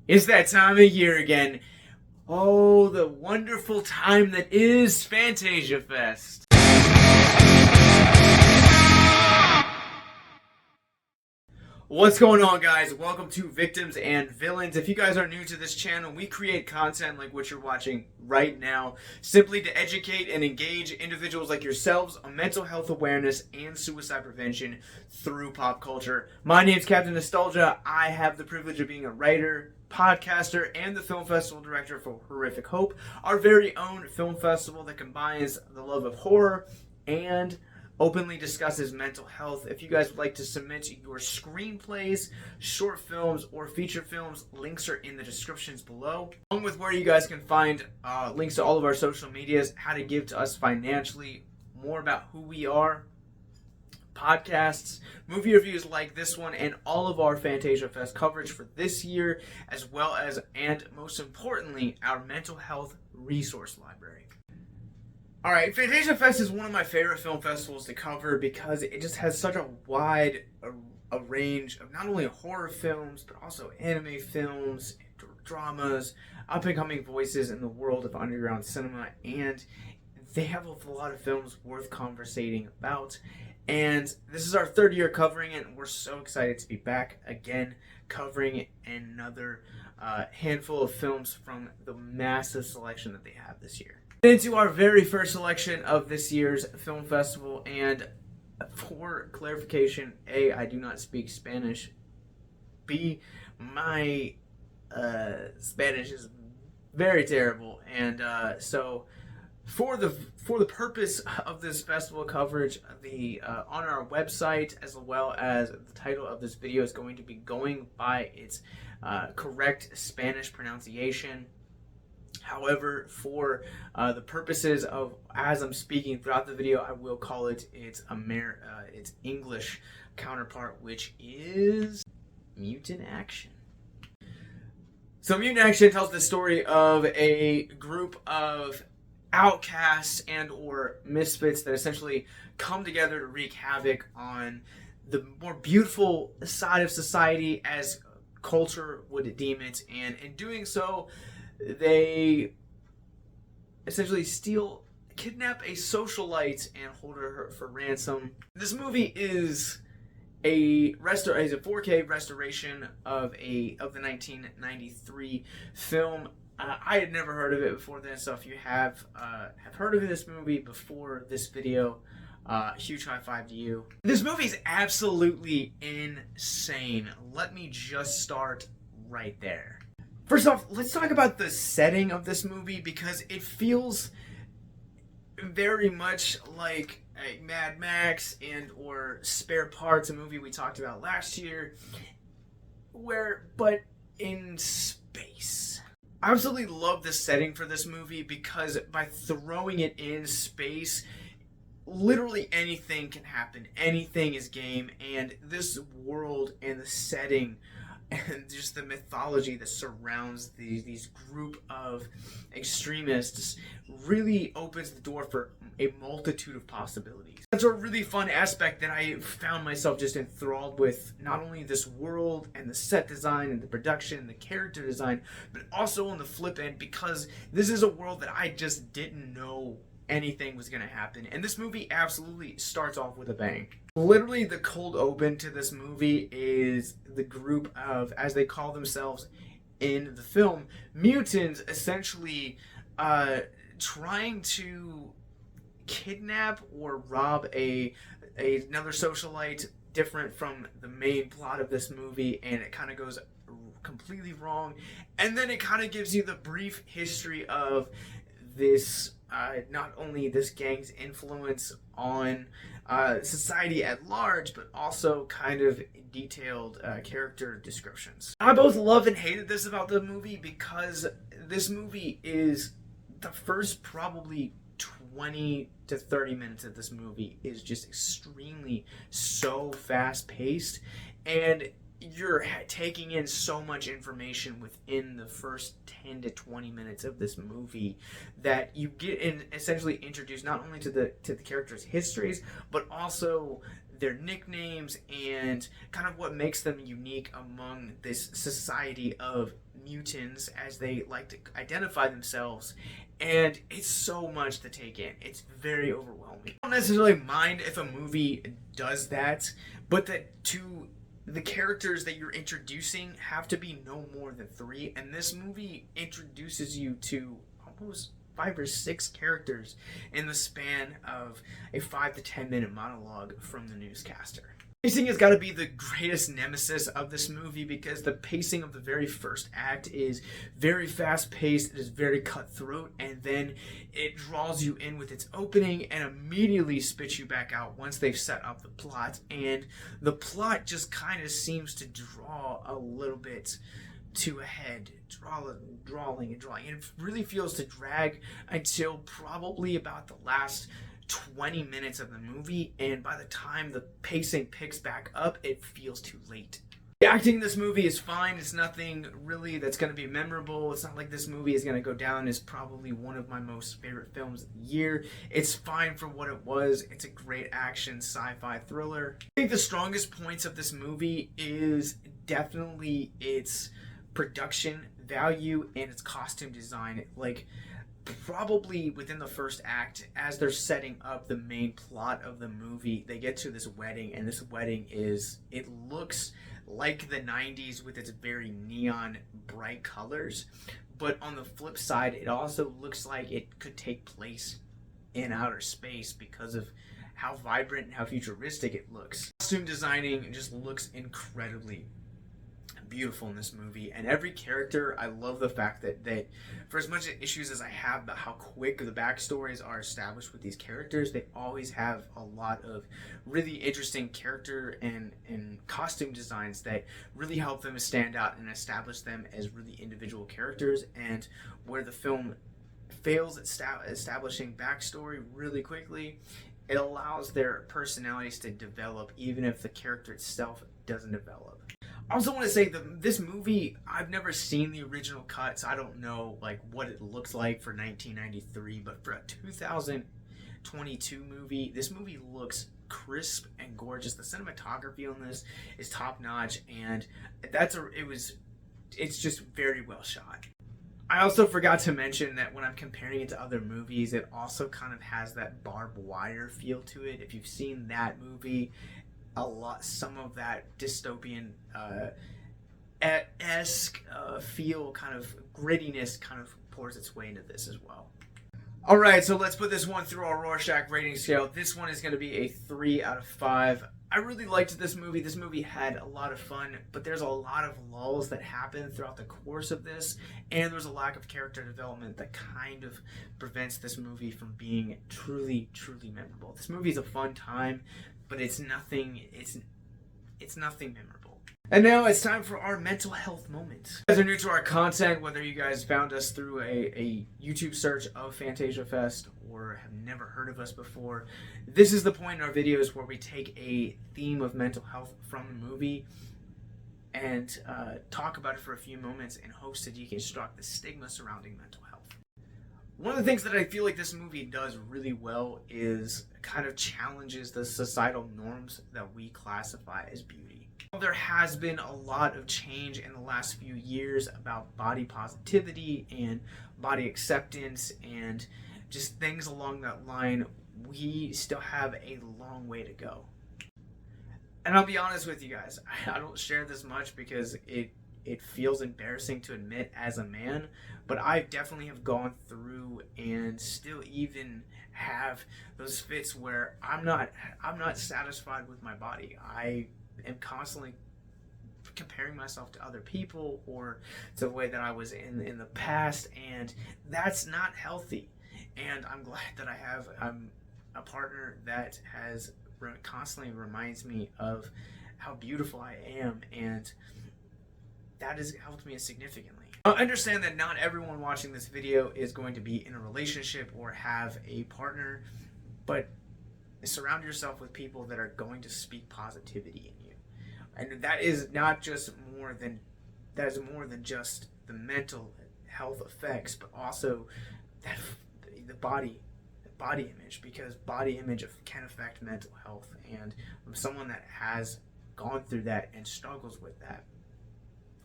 It's that time of year again. Oh, the wonderful time that is Fantasia Fest. What's going on, guys? Welcome to Victims and Villains. If you guys are new to this channel, we create content like what you're watching right now, simply to educate and engage individuals like yourselves on mental health awareness and suicide prevention through pop culture. My name's Captain Nostalgia. I have the privilege of being a writer, podcaster, and the film festival director for Horrific Hope, our very own film festival that combines the love of horror and openly discusses mental health. If you guys would like to submit your screenplays, short films, or feature films, links are in the descriptions below, along with where you guys can find links to all of our social medias, how to give to us financially, more about who we are, podcasts, movie reviews like this one, and all of our Fantasia Fest coverage for this year, as well as, and most importantly, our mental health resource library. Alright, Fantasia Fest is one of my favorite film festivals to cover because it just has such a wide a range of not only horror films, but also anime films, dramas, up-and-coming voices in the world of underground cinema, and they have a lot of films worth conversating about. And this is our third year covering it, and we're so excited to be back again covering another handful of films from the massive selection that they have this year. Into our very first selection of this year's film festival, and for clarification, A, I do not speak Spanish. B, my Spanish is very terrible, and so for the purpose of this festival coverage, the on our website, as well as the title of this video, is going to be going by its correct Spanish pronunciation. However, for the purposes of as I'm speaking throughout the video, I will call it its English counterpart, which is Mutant Action. So Mutant Action tells the story of a group of outcasts and or misfits that essentially come together to wreak havoc on the more beautiful side of society as culture would deem it, and in doing so, they essentially kidnap a socialite and hold her for ransom. This movie is a 4K restoration of the 1993 film. I had never heard of it before then, so if you have heard of this movie before this video, huge high five to you. This movie is absolutely insane. Let me just start right there. First off, let's talk about the setting of this movie, because it feels very much like a Mad Max and or Spare Parts, a movie we talked about last year, but in space. I absolutely love the setting for this movie because by throwing it in space, literally anything can happen. Anything is game, and this world and the setting and just the mythology that surrounds these group of extremists really opens the door for a multitude of possibilities. That's a really fun aspect that I found myself just enthralled with, not only this world and the set design and the production and the character design, but also on the flip end, because this is a world that I just didn't know anything was going to happen, and this movie absolutely starts off with a bang. Literally, the cold open to this movie is the group of, as they call themselves in the film, mutants, essentially trying to kidnap or rob another socialite, different from the main plot of this movie, and it kind of goes completely wrong. And then it kind of gives you the brief history of this, not only this gang's influence on society at large, but also kind of detailed character descriptions. I both loved and hated this about the movie, because this movie is the first probably 20 to 30 minutes of this movie is just extremely so fast paced, and you're taking in so much information within the first 10 to 20 minutes of this movie that you get in, essentially introduced not only to the characters' histories, but also their nicknames and kind of what makes them unique among this society of mutants as they like to identify themselves. And it's so much to take in. It's very overwhelming. I don't necessarily mind if a movie does that, but that the characters that you're introducing have to be no more than 3, and this movie introduces you to almost 5 or 6 characters in the span of a 5 to 10 minute monologue from the newscaster. Pacing has got to be the greatest nemesis of this movie, because the pacing of the very first act is very fast paced, it is very cutthroat, and then it draws you in with its opening and immediately spits you back out once they've set up the plot. And the plot just kind of seems to draw a little bit to a head, drawing, and it really feels to drag until probably about the last 20 minutes of the movie, and by the time the pacing picks back up, it feels too late. The acting in this movie is fine. It's nothing really that's going to be memorable. It's not like this movie is going to go down as probably one of my most favorite films of the year. It's fine for what it was. It's a great action sci-fi thriller. I think the strongest points of this movie is definitely its production value and its costume design. Like, probably within the first act, as they're setting up the main plot of the movie, they get to this wedding, and this wedding it looks like the 90s with its very neon bright colors, but on the flip side, it also looks like it could take place in outer space because of how vibrant and how futuristic it looks. Costume designing just looks incredibly beautiful in this movie, and every character, I love the fact that for as much issues as I have about how quick the backstories are established with these characters, they always have a lot of really interesting character and costume designs that really help them stand out and establish them as really individual characters. And where the film fails at establishing backstory really quickly, it allows their personalities to develop even if the character itself doesn't develop. I also want to say that this movie, I've never seen the original cut, so I don't know like what it looks like for 1993, but for a 2022 movie, this movie looks crisp and gorgeous. The cinematography on this is top notch, and it's just very well shot. I also forgot to mention that when I'm comparing it to other movies, it also kind of has that barbed wire feel to it. If you've seen that movie, some of that dystopian esque feel, kind of grittiness, kind of pours its way into this as well. Alright, so let's put this one through our Rorschach rating scale. This one is going to be a 3 out of 5. I really liked this movie. This movie had a lot of fun, but there's a lot of lulls that happen throughout the course of this, and there's a lack of character development that kind of prevents this movie from being truly, truly memorable. This movie is a fun time, but it's nothing memorable. And now it's time for our mental health moment. If you guys are new to our content, whether you guys found us through a YouTube search of Fantasia Fest or have never heard of us before, this is the point in our videos where we take a theme of mental health from the movie and talk about it for a few moments in hopes to deconstruct the stigma surrounding mental health. One of the things that I feel like this movie does really well is kind of challenges the societal norms that we classify as beauty. There has been a lot of change in the last few years about body positivity and body acceptance and just things along that line. We still have a long way to go. And I'll be honest with you guys, I don't share this much because it feels embarrassing to admit as a man, but I definitely have gone through and still even have those fits where I'm not satisfied with my body. I am constantly comparing myself to other people or to the way that I was in the past, and that's not healthy. And I'm glad that I have a partner that has constantly reminds me of how beautiful I am, and that has helped me significantly. I understand that not everyone watching this video is going to be in a relationship or have a partner, but surround yourself with people that are going to speak positivity in you. And that is more than just the mental health effects, but also that the body body image, because body image can affect mental health. And I'm someone that has gone through that and struggles with that.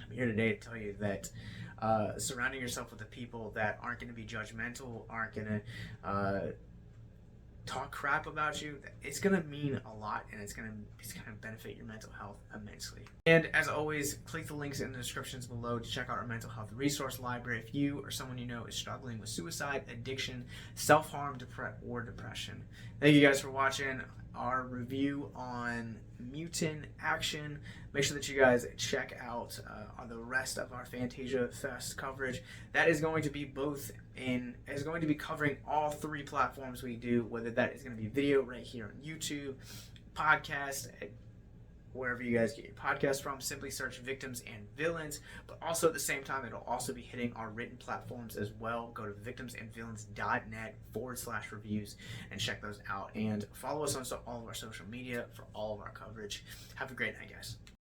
I'm here today to tell you that surrounding yourself with the people that aren't going to be judgmental, aren't going to talk crap about you, it's going to mean a lot, and it's going to benefit your mental health immensely. And as always, click the links in the descriptions below to check out our mental health resource library if you or someone you know is struggling with suicide, addiction, self-harm, or depression. Thank you guys for watching our review on Mutant Accion. Make sure that you guys check out the rest of our Fantasia Fest coverage. That is going to be covering all 3 platforms we do, whether that is going to be video right here on YouTube, podcast, wherever you guys get your podcast from. Simply search Victims and Villains. But also at the same time, it'll also be hitting our written platforms as well. Go to victimsandvillains.net/reviews and check those out. And follow us on all of our social media for all of our coverage. Have a great night, guys.